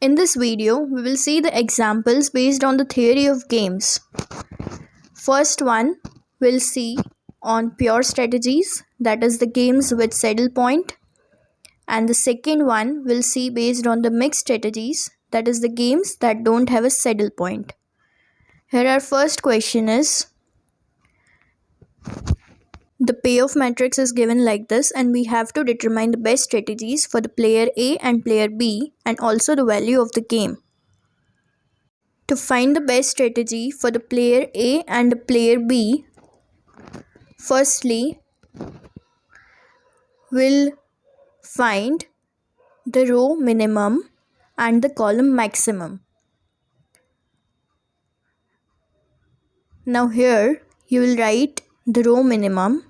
In this video, we will see the examples based on the theory of games. First one, we'll see on pure strategies, that is the games with saddle point. And the second one, we'll see based on the mixed strategies, that is the games that don't have a saddle point. Here our first question is, the payoff matrix is given like this and we have to determine the best strategies for the player A and player B and also the value of the game. To find the best strategy for the player A and the player B, firstly, we'll find the row minimum and the column maximum. Now here you will write the row minimum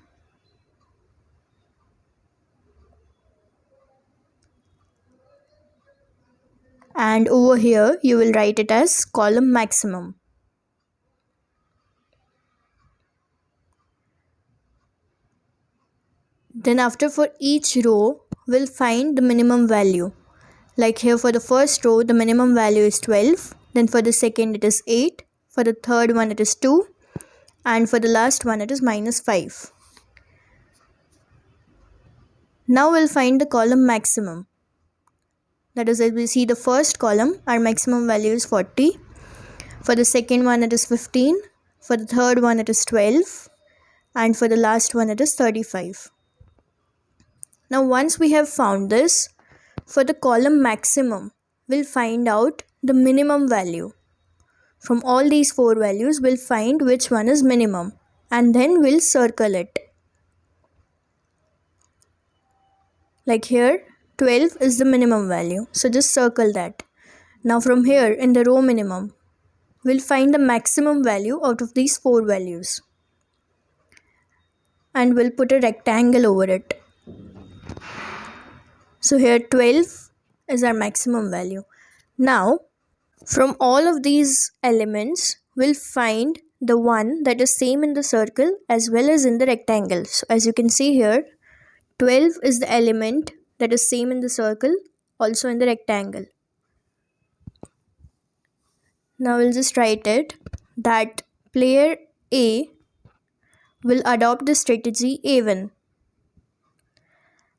and over here you will write it as column maximum. Then after for each row we'll find the minimum value. Like here for the first row the minimum value is 12, then for the second it is 8, for the third one it is 2, and for the last one it is -5. Now we'll find the column maximum. That is, as we see the first column, our maximum value is 40. For the second one it is 15. For the third one it is 12. And for the last one it is 35. Now once we have found this, for the column maximum, we'll find out the minimum value. From all these 4 values, we'll find which one is minimum. And then we'll circle it. Like here, 12 is the minimum value, so just circle that. Now from here in the row minimum, we'll find the maximum value out of these 4 values. And we'll put a rectangle over it. So here 12 is our maximum value. Now from all of these elements, we'll find the one that is same in the circle as well as in the rectangle. So as you can see here, 12 is the element that is same in the circle, also in the rectangle. Now we'll just write it that player A will adopt the strategy A1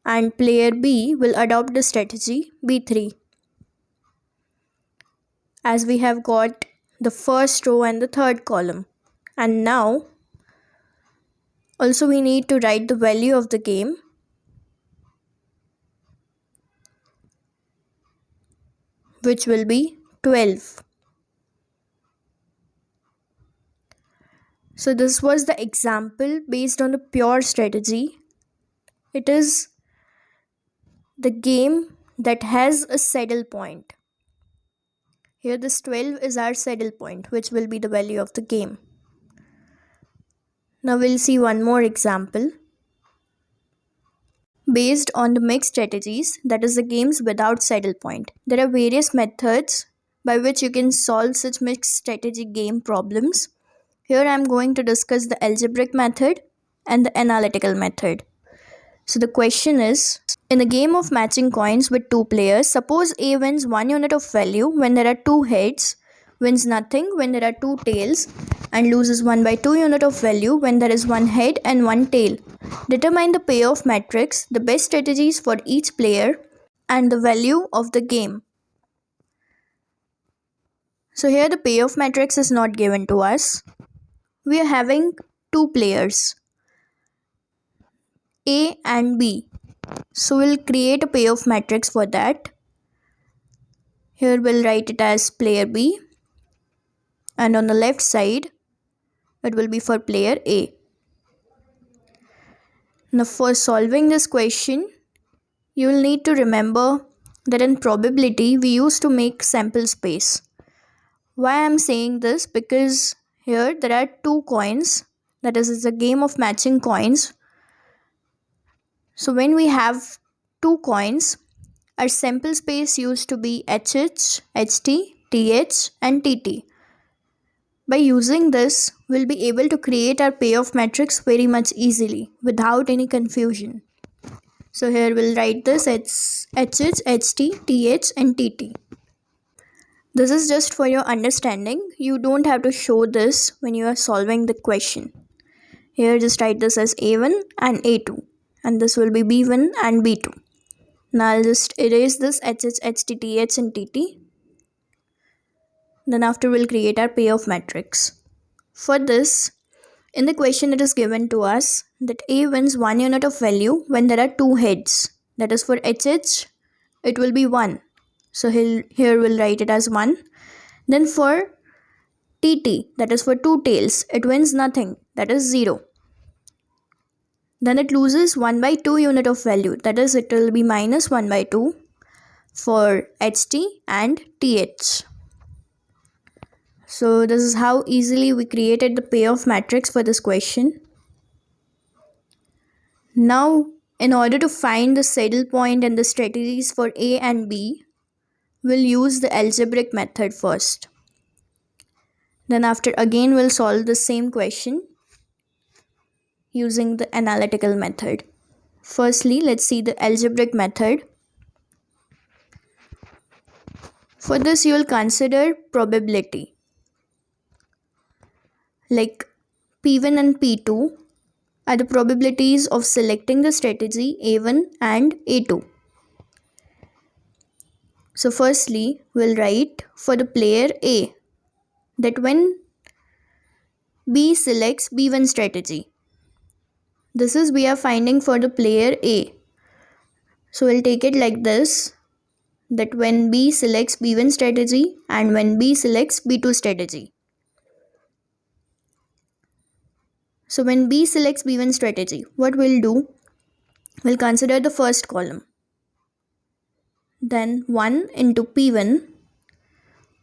and player B will adopt the strategy B3. As we have got the first row and the third column. And now also we need to write the value of the game. Which will be 12. So this was the example based on the pure strategy. It is the game that has a saddle point. Here this 12 is our saddle point, which will be the value of the game. Now we'll see one more example. Based on the mixed strategies, that is the games without saddle point. There are various methods by which you can solve such mixed strategy game problems. Here I am going to discuss the algebraic method and the analytical method. So the question is, in a game of matching coins with 2 players, suppose A wins 1 unit of value when there are 2 heads, wins nothing when there are 2 tails, and loses 1/2 unit of value when there is 1 head and 1 tail. Determine the payoff matrix, the best strategies for each player, and the value of the game. So here the payoff matrix is not given to us. We are having 2 players, A and B. So we'll create a payoff matrix for that. Here we'll write it as player B. And on the left side, it will be for player A. Now for solving this question, you will need to remember that in probability, we used to make sample space. Why I am saying this? Because here there are 2 coins, that is, it's a game of matching coins. So when we have 2 coins, our sample space used to be HH, HT, TH and TT. By using this, we'll be able to create our payoff matrix very much easily without any confusion. So here we'll write this, it's HH, HT, TH and TT. This is just for your understanding. You don't have to show this when you are solving the question. Here just write this as A1 and A2, and this will be B1 and B2. Now I'll just erase this HH, HT, TH and TT. Then after we'll create our payoff matrix. For this, in the question it is given to us that A wins 1 unit of value when there are 2 heads. That is for HH, it will be 1. So here we'll write it as 1. Then for TT, that is for 2 tails, it wins nothing, that is 0. Then it loses 1 by 2 unit of value, that is it will be minus 1 by 2 for HT and TH. So this is how easily we created the payoff matrix for this question. Now, in order to find the saddle point and the strategies for A and B, we'll use the algebraic method first. Then after again we'll solve the same question using the analytical method. Firstly, let's see the algebraic method. For this you will consider probability. Like P1 and P2 are the probabilities of selecting the strategy A1 and A2. So firstly, we'll write for the player A that when B selects B1 strategy. This is we are finding for the player A. So we'll take it like this, that when B selects B1 strategy and when B selects B2 strategy. So when B selects B1 strategy, what we'll do? We'll consider the first column. Then 1 into P1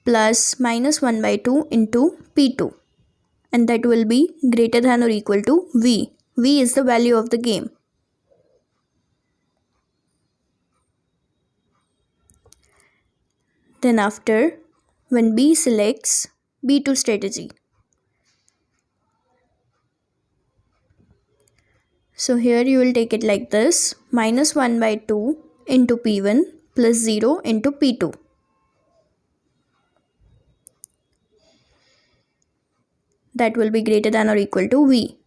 plus minus 1 by 2 into P2. And that will be greater than or equal to V. V is the value of the game. Then after, when B selects B2 strategy. So here you will take it like this, minus 1 by 2 into P1 plus 0 into P2. That will be greater than or equal to V.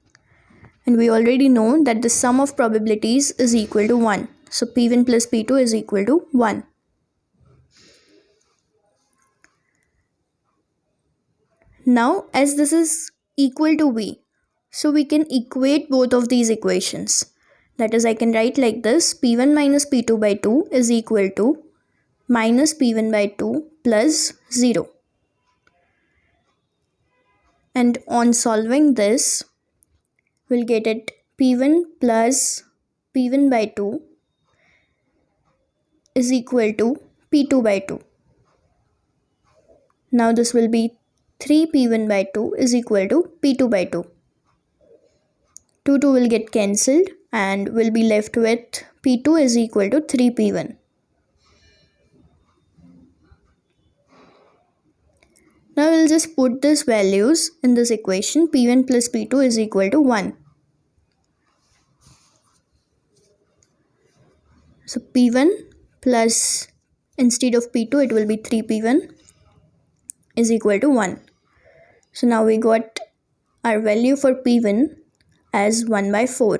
And we already know that the sum of probabilities is equal to 1. So P1 plus P2 is equal to 1. Now as this is equal to V, so we can equate both of these equations. That is, I can write like this, P1 minus P2 by 2 is equal to minus P1 by 2 plus 0. And on solving this, we'll get it P1 plus P1 by 2 is equal to P2 by 2. Now this will be 3P1 by 2 is equal to P2 by 2. 2 will get cancelled and we'll be left with P2 is equal to 3P1. Now we'll just put these values in this equation. P1 plus P2 is equal to 1. So P1 plus, instead of P2 it will be 3P1 is equal to 1. So now we got our value for P1 as 1 by 4,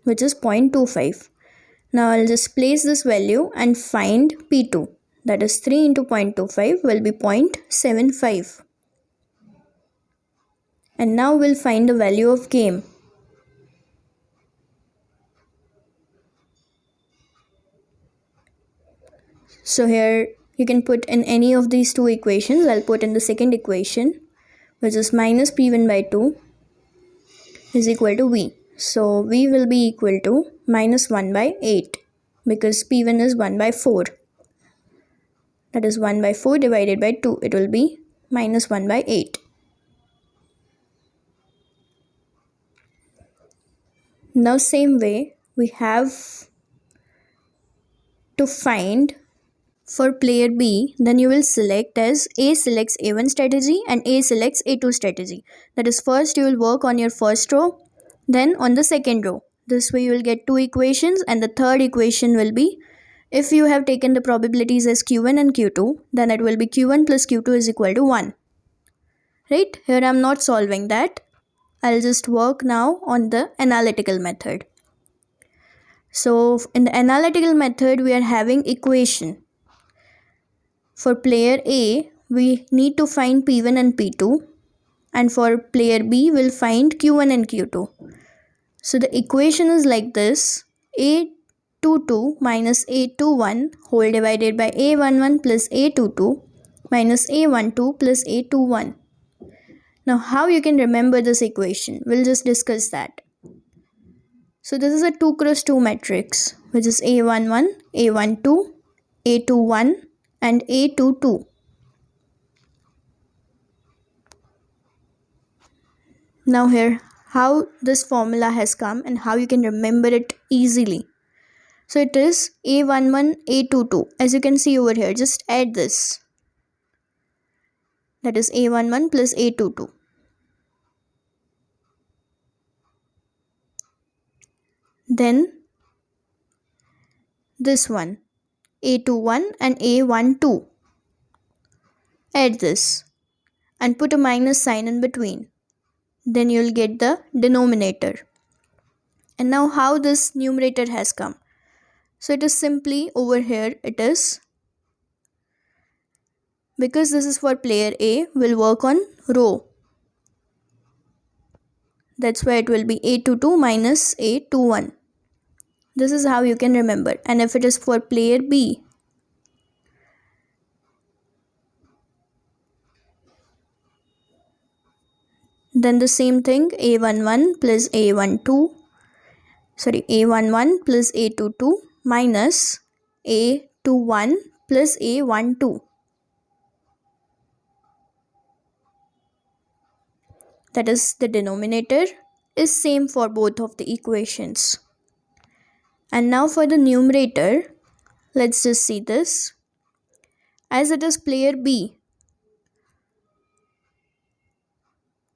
which is 0.25. Now I'll just place this value and find P2. That is 3 into 0.25 will be 0.75. And now we'll find the value of game. So here you can put in any of these two equations. I'll put in the second equation, which is minus P1 by 2 is equal to V. So V will be equal to minus 1 by 8 because P1 is 1 by 4. That is 1 by 4 divided by 2. It will be minus 1 by 8. Now same way we have to find for player B, then you will select as A selects A1 strategy and A selects A2 strategy. That is, first you will work on your first row, then on the second row. This way you will get two equations and the third equation will be If you have taken the probabilities as q1 and q2, then it will be q1 plus q2 is equal to 1. Right? Here I'm not solving that. I'll just work now on the analytical method. So in the analytical method, we are having equation. For player A, we need to find P1 and P2. And for player B, we'll find Q1 and Q2. So the equation is like this. A22 minus A21 whole divided by A11 plus A22 minus A12 plus A21. Now how you can remember this equation? We'll just discuss that. So this is a 2 cross 2 matrix, which is A11, A12, A21 and A22. Now here, how this formula has come and how you can remember it easily. So it is A11, A22. As you can see over here, just add this. That is A11 plus A22. Then this one, A21 and A12. Add this and put a minus sign in between. Then you'll get the denominator. And now how this numerator has come. So it is simply over here, it is, because this is for player A, will work on row. That's why it will be A22 minus A21. This is how you can remember. And if it is for player B, then the same thing, A11 plus A12, A11 plus A22 minus A21 plus A12. That is, the denominator is same for both of the equations. And now for the numerator, let's just see this. As it is player B,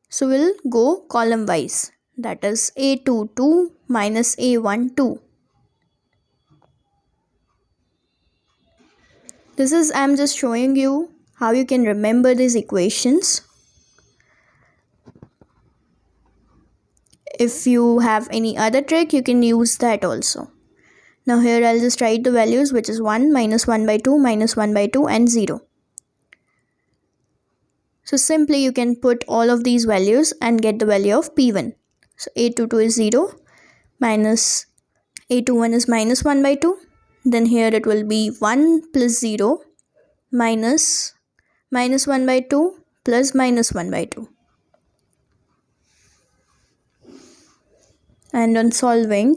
so we'll go column wise. That is A22 minus A12. This is, I'm just showing you how you can remember these equations. If you have any other trick, you can use that also. Now here I'll just write the values, which is 1 minus 1 by 2 minus 1 by 2 and 0. So simply you can put all of these values and get the value of P1. So A22 is 0 minus A21 is minus 1 by 2. Then here it will be 1 plus 0 minus 1 by 2 plus minus 1 by 2. And on solving,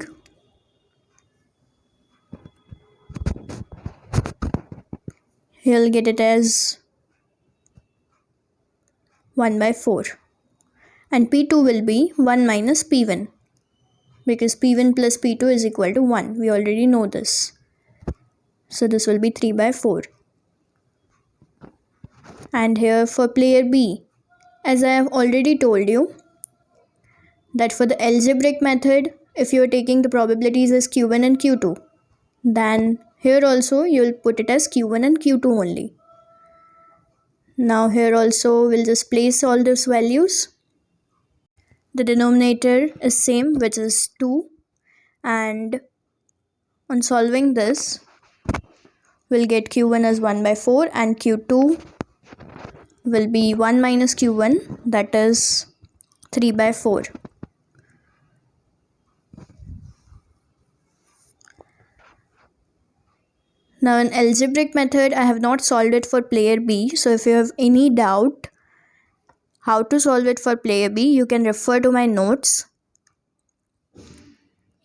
you'll get it as 1 by 4. And P2 will be 1 minus P1. Because P1 plus P2 is equal to 1. We already know this. So this will be 3 by 4. And here for player B, as I have already told you, that for the algebraic method, if you are taking the probabilities as Q1 and Q2, then here also you will put it as Q1 and Q2 only. Now here also we'll just place all those values. The denominator is same, which is 2, and on solving this, we'll get Q1 as 1 by 4 and Q2 will be 1 minus Q1, that is 3 by 4. Now in algebraic method, I have not solved it for player B. So if you have any doubt how to solve it for player B, you can refer to my notes.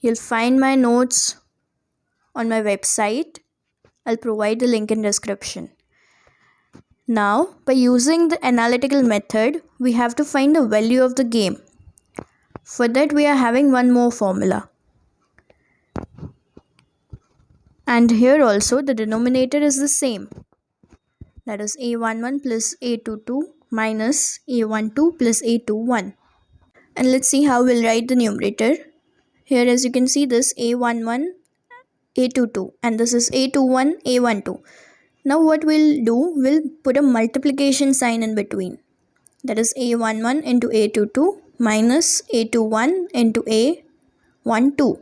You'll find my notes on my website. I'll provide the link in description. Now, by using the analytical method, we have to find the value of the game. For that, we are having one more formula. And here also the denominator is the same. That is A11 plus A22 minus A12 plus A21. And let's see how we'll write the numerator. Here as you can see this A11 A22 and this is A21, A12. Now what we'll do, we'll put a multiplication sign in between. That is A11 into A22 minus A21 into A12.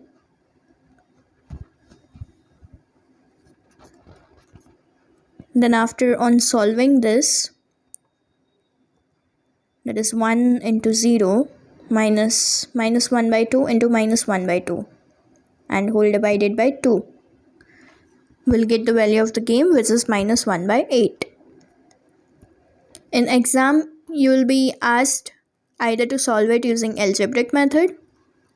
Then after on solving this, that is 1 into 0 minus 1 by 2 into minus 1 by 2 and whole divided by 2. We'll get the value of the game, which is minus 1 by 8. In exam, you will be asked either to solve it using algebraic method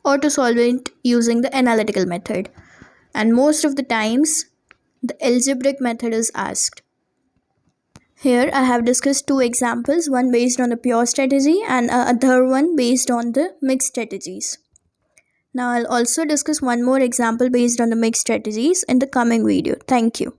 or to solve it using the analytical method. And most of the times, the algebraic method is asked. Here I have discussed two examples, one based on the pure strategy and other one based on the mixed strategies. Now I'll also discuss one more example based on the mixed strategies in the coming video. Thank you.